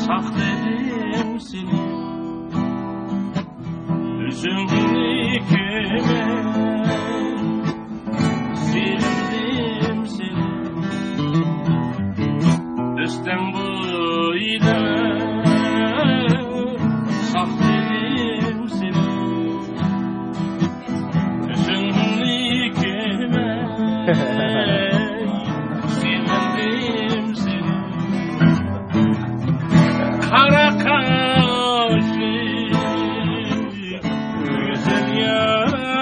Sakladım seni üzümlü küme, sildim seni üstten boyda, sakladım seni üzümlü küme, sildim seni kara kaşlı güzel yarim,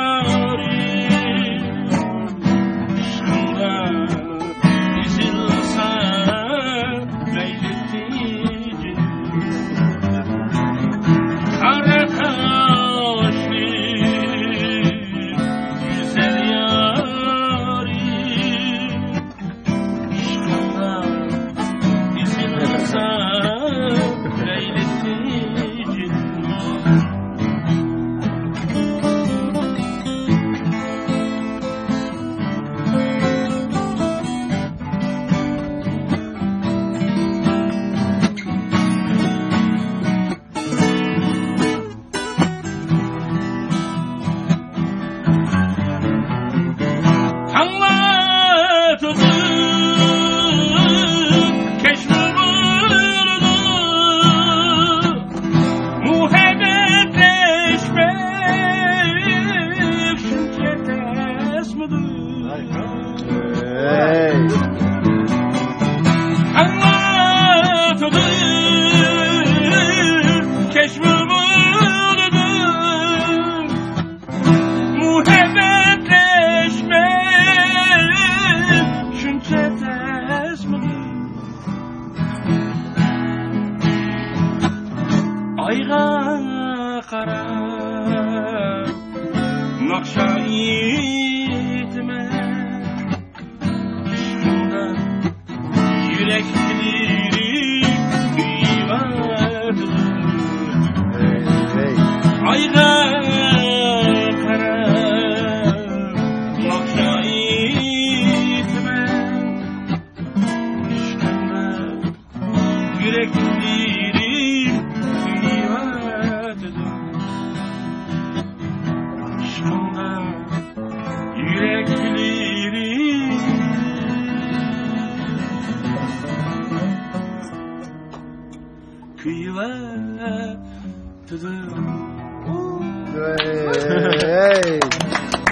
şunda ezilse meylettici. Kara kaşlı güzel yarim, şunda ezilse ayga qarab naqsha etme, şunda yürekleri kıymadı. Ayga qarab naqsha etme, şunda yürekleri kıyıverdim. Hey.